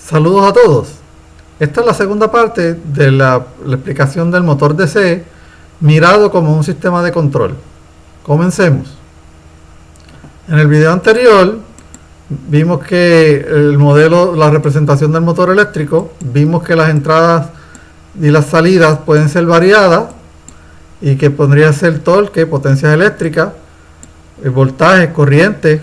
Saludos a todos. Esta es la segunda parte de la explicación del motor DC mirado como un sistema de control. Comencemos. En el video anterior vimos que el modelo, la representación del motor eléctrico, vimos que las entradas y las salidas pueden ser variadas y que podría ser torque, potencias eléctricas, voltaje, corriente,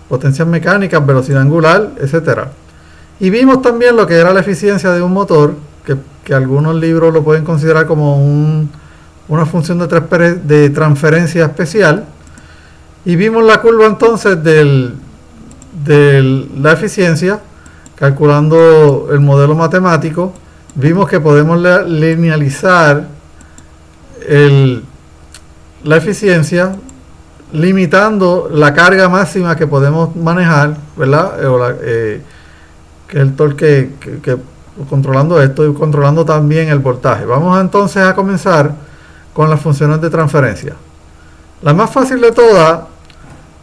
potencias mecánicas, velocidad angular, etcétera. Y vimos también lo que era la eficiencia de un motor, que algunos libros lo pueden considerar como una función de transferencia especial. Y vimos la curva entonces de la eficiencia, calculando el modelo matemático. Vimos que podemos linealizar la eficiencia limitando la carga máxima que podemos manejar, ¿verdad? Que es el torque, controlando esto y controlando también el voltaje. Vamos entonces a comenzar con las funciones de transferencia. La más fácil de todas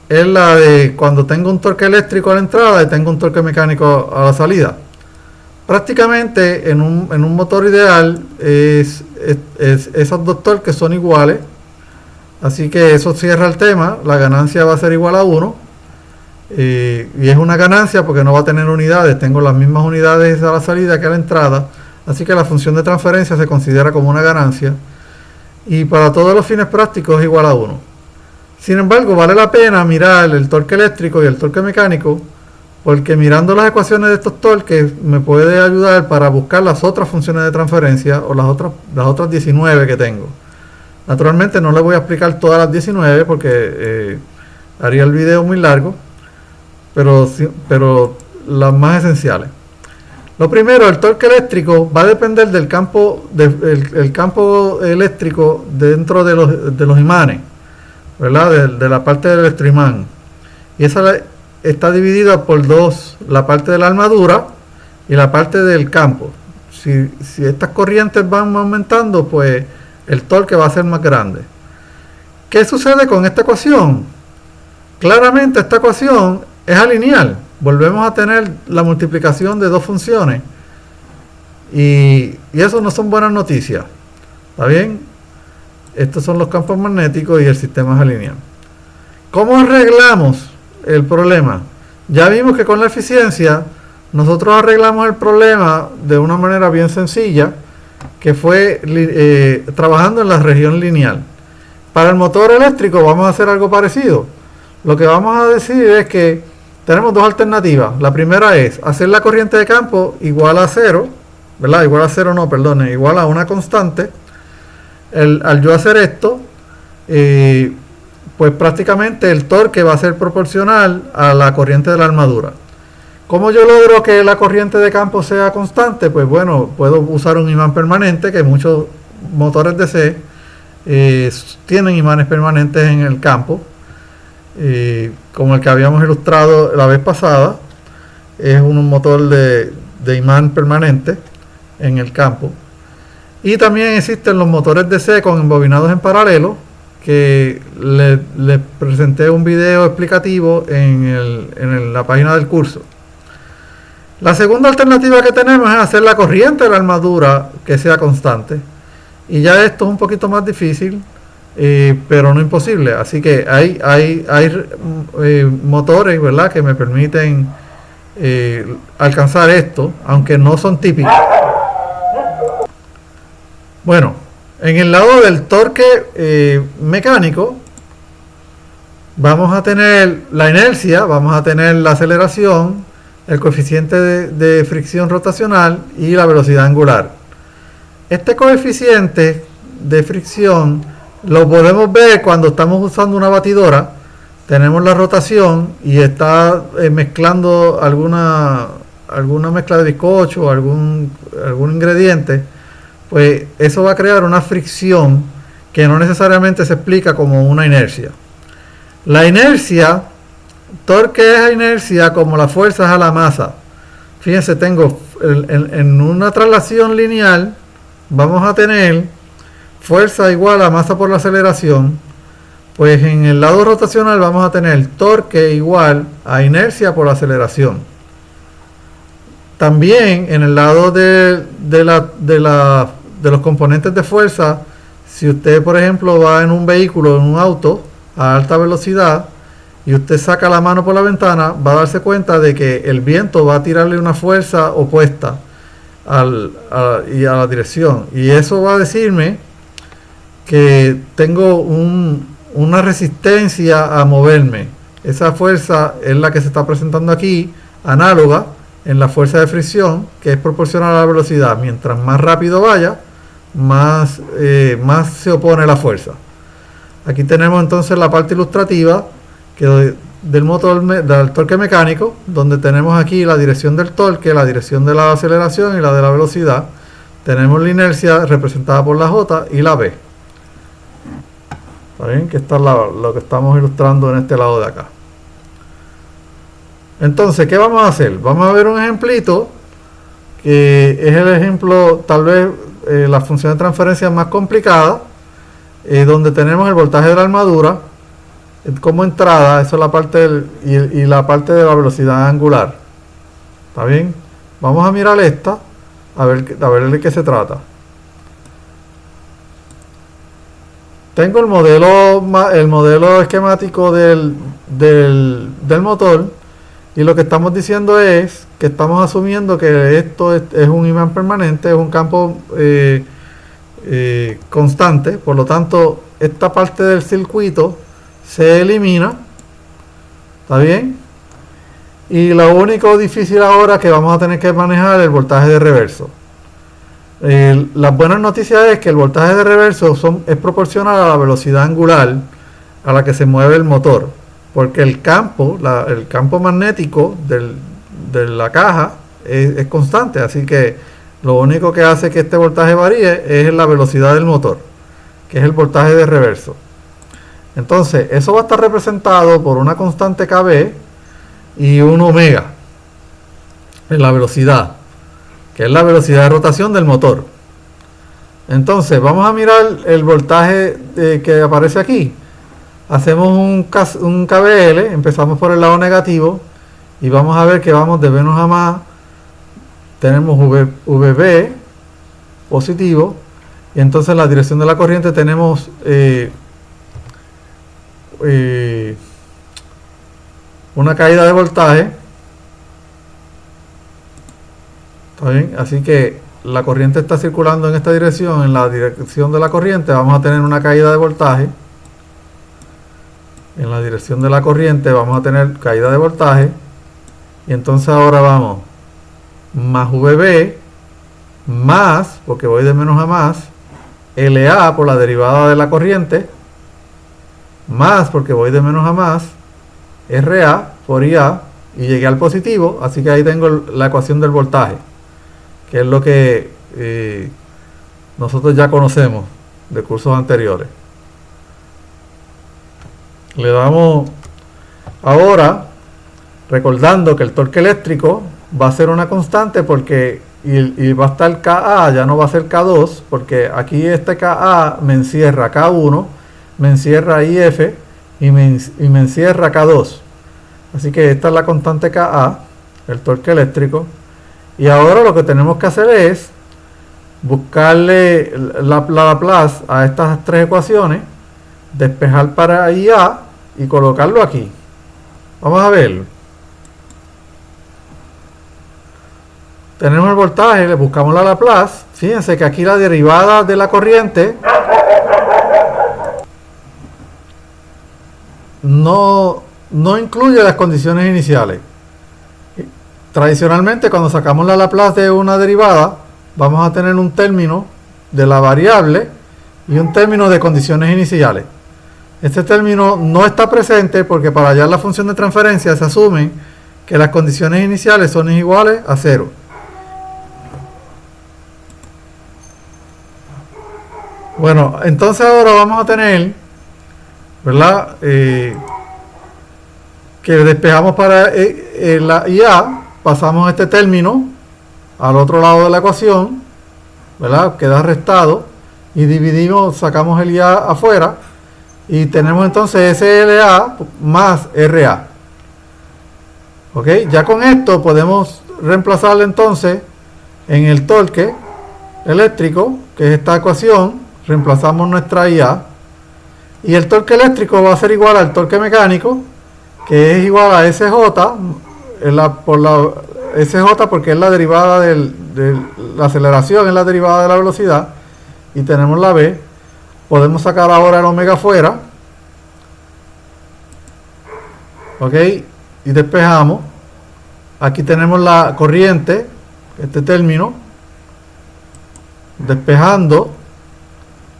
es la de cuando tengo un torque eléctrico a la entrada y tengo un torque mecánico a la salida. Prácticamente en un motor ideal esos dos torques son iguales, así que eso cierra el tema. La ganancia va a ser igual a 1. Y es una ganancia porque no va a tener unidades, tengo las mismas unidades a la salida que a la entrada, así que la función de transferencia se considera como una ganancia y para todos los fines prácticos es igual a 1. Sin embargo, vale la pena mirar el torque eléctrico y el torque mecánico, porque mirando las ecuaciones de estos torques me puede ayudar para buscar las otras funciones de transferencia o las otras 19 que tengo. Naturalmente no les voy a explicar todas las 19 porque haría el video muy largo, pero las más esenciales. Lo primero, el torque eléctrico va a depender del campo, el campo eléctrico dentro de los imanes, ¿verdad? De la parte del electroimán. Y esa está dividida por dos, la parte de la armadura y la parte del campo. Si estas corrientes van aumentando, pues el torque va a ser más grande. ¿Qué sucede con esta ecuación? Claramente esta ecuación es alineal. Volvemos a tener la multiplicación de dos funciones y eso no son buenas noticias. ¿Está bien? Estos son los campos magnéticos y el sistema es alineal. ¿Cómo arreglamos el problema? Ya vimos que con la eficiencia nosotros arreglamos el problema de una manera bien sencilla, que fue trabajando en la región lineal. Para el motor eléctrico vamos a hacer algo parecido. Lo que vamos a decir es que tenemos dos alternativas. La primera es hacer la corriente de campo igual a 0, ¿verdad? Igual a una constante. Al yo hacer esto, pues prácticamente el torque va a ser proporcional a la corriente de la armadura. ¿Cómo yo logro que la corriente de campo sea constante? Pues bueno, puedo usar un imán permanente, que muchos motores DC tienen imanes permanentes en el campo. Como el que habíamos ilustrado la vez pasada, es un motor de imán permanente en el campo. Y también existen los motores DC con embobinados en paralelo, que les presenté un video explicativo en la página del curso. La segunda alternativa que tenemos es hacer la corriente de la armadura que sea constante, y ya esto es un poquito más difícil, pero no imposible. Así que hay motores, ¿verdad?, que me permiten alcanzar esto, aunque no son típicos. Bueno, en el lado del torque mecánico vamos a tener la inercia, vamos a tener la aceleración, el coeficiente de fricción rotacional y la velocidad angular. Este coeficiente de fricción lo podemos ver cuando estamos usando una batidora. Tenemos la rotación y está mezclando alguna mezcla de bizcocho o algún ingrediente. Pues eso va a crear una fricción que no necesariamente se explica como una inercia. La inercia, torque es a inercia como la fuerza es a la masa. Fíjense, tengo en una traslación lineal, vamos a tener fuerza igual a masa por la aceleración. Pues en el lado rotacional vamos a tener torque igual a inercia por aceleración. También en el lado de los componentes de fuerza, si usted por ejemplo va en un vehículo, en un auto a alta velocidad y usted saca la mano por la ventana, va a darse cuenta de que el viento va a tirarle una fuerza opuesta y a la dirección, y eso va a decirme que tengo una resistencia a moverme. Esa fuerza es la que se está presentando aquí, análoga en la fuerza de fricción, que es proporcional a la velocidad. Mientras más rápido vaya, más se opone la fuerza. Aquí tenemos entonces la parte ilustrativa del motor, del torque mecánico, donde tenemos aquí la dirección del torque, la dirección de la aceleración y la de la velocidad. Tenemos la inercia representada por la J y la B. ¿Está bien? Que está lo que estamos ilustrando en este lado de acá. Entonces, ¿qué vamos a hacer? Vamos a ver un ejemplito, que es el ejemplo, tal vez, la función de transferencia más complicada, donde tenemos el voltaje de la armadura como entrada, eso es la parte y la parte de la velocidad angular. ¿Está bien? Vamos a mirar esta, a ver de qué se trata. Tengo el modelo esquemático del motor, y lo que estamos diciendo es que estamos asumiendo que esto es un imán permanente, es un campo constante. Por lo tanto, esta parte del circuito se elimina. ¿Está bien? Y lo único difícil ahora que vamos a tener que manejar es el voltaje de reverso. Las buenas noticias es que el voltaje de reverso es proporcional a la velocidad angular a la que se mueve el motor, porque el campo magnético de la caja es constante, así que lo único que hace que este voltaje varíe es la velocidad del motor, que es el voltaje de reverso. Entonces, eso va a estar representado por una constante KB y un omega en la velocidad, que es la velocidad de rotación del motor. Entonces, vamos a mirar el voltaje que aparece aquí. Hacemos un KBL, empezamos por el lado negativo y vamos a ver que vamos de menos a más. Tenemos VB positivo, y entonces en la dirección de la corriente tenemos una caída de voltaje. ¿Está bien? Así que la corriente está circulando en esta dirección. En la dirección de la corriente vamos a tener una caída de voltaje. En la dirección de la corriente vamos a tener caída de voltaje. Y entonces ahora vamos más VB más, porque voy de menos a más, LA por la derivada de la corriente, más porque voy de menos a más, RA por IA, y llegué al positivo. Así que ahí tengo la ecuación del voltaje, que es lo que nosotros ya conocemos de cursos anteriores. Le damos ahora, recordando que el torque eléctrico va a ser una constante, porque y va a estar KA, ya no va a ser K2, porque aquí este KA me encierra K1, me encierra IF y me encierra K2. Así que esta es la constante KA, el torque eléctrico. Y ahora lo que tenemos que hacer es buscarle la Laplace a estas tres ecuaciones, despejar para IA y colocarlo aquí. Vamos a verlo. Tenemos el voltaje, le buscamos la Laplace. Fíjense que aquí la derivada de la corriente no incluye las condiciones iniciales. Tradicionalmente, cuando sacamos la Laplace de una derivada, vamos a tener un término de la variable y un término de condiciones iniciales. Este término no está presente porque para hallar la función de transferencia se asume que las condiciones iniciales son iguales a 0. Bueno, entonces ahora vamos a tener, ¿verdad? Que despejamos para la IA, pasamos este término al otro lado de la ecuación, ¿verdad? Queda restado, y dividimos, sacamos el IA afuera, y tenemos entonces SLA más RA. ¿Ok? Ya con esto podemos reemplazar entonces en el torque eléctrico, que es esta ecuación, reemplazamos nuestra IA, y el torque eléctrico va a ser igual al torque mecánico, que es igual a SJ, SJ porque es la derivada de la aceleración, es la derivada de la velocidad, y tenemos la B. Podemos sacar ahora el omega fuera, ok, y despejamos. Aquí tenemos la corriente, este término, despejando,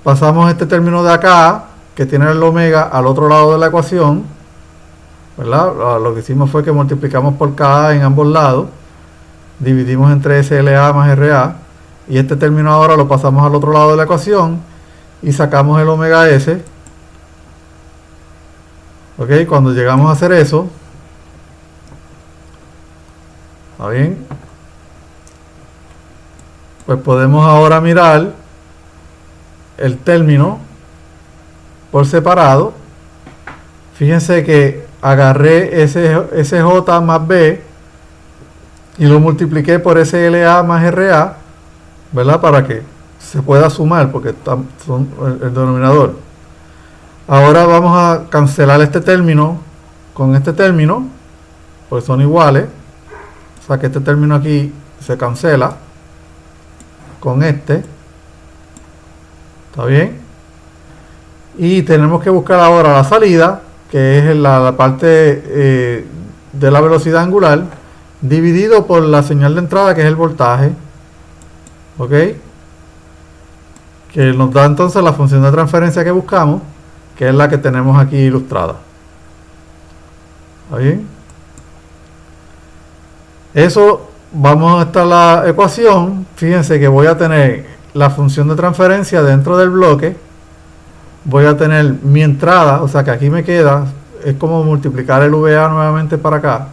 pasamos este término de acá, que tiene el omega, al otro lado de la ecuación, ¿verdad? Lo que hicimos fue que multiplicamos por Ka en ambos lados, dividimos entre SLA más RA, y este término ahora lo pasamos al otro lado de la ecuación, y sacamos el omega S. Ok, cuando llegamos a hacer eso, ¿está bien? Pues podemos ahora mirar el término por separado. Fíjense que agarré SJ más B y lo multipliqué por SLA más RA, ¿verdad? Para que se pueda sumar, porque son el denominador. Ahora vamos a cancelar este término con este término, pues son iguales. O sea que este término aquí se cancela con este. ¿Está bien? Y tenemos que buscar ahora la salida, que es la parte de la velocidad angular, dividido por la señal de entrada, que es el voltaje. ¿Ok? Que nos da entonces la función de transferencia que buscamos, que es la que tenemos aquí ilustrada. ¿Está bien? Eso, vamos a estar la ecuación. Fíjense que voy a tener la función de transferencia dentro del bloque. Voy a tener mi entrada, o sea que aquí me queda, es como multiplicar el VA nuevamente para acá.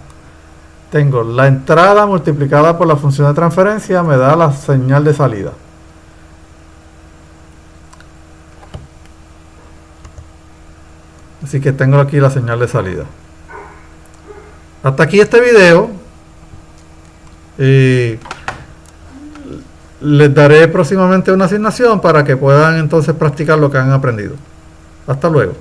Tengo la entrada multiplicada por la función de transferencia, me da la señal de salida. Así que tengo aquí la señal de salida. Hasta aquí este video. Les daré próximamente una asignación para que puedan entonces practicar lo que han aprendido. Hasta luego.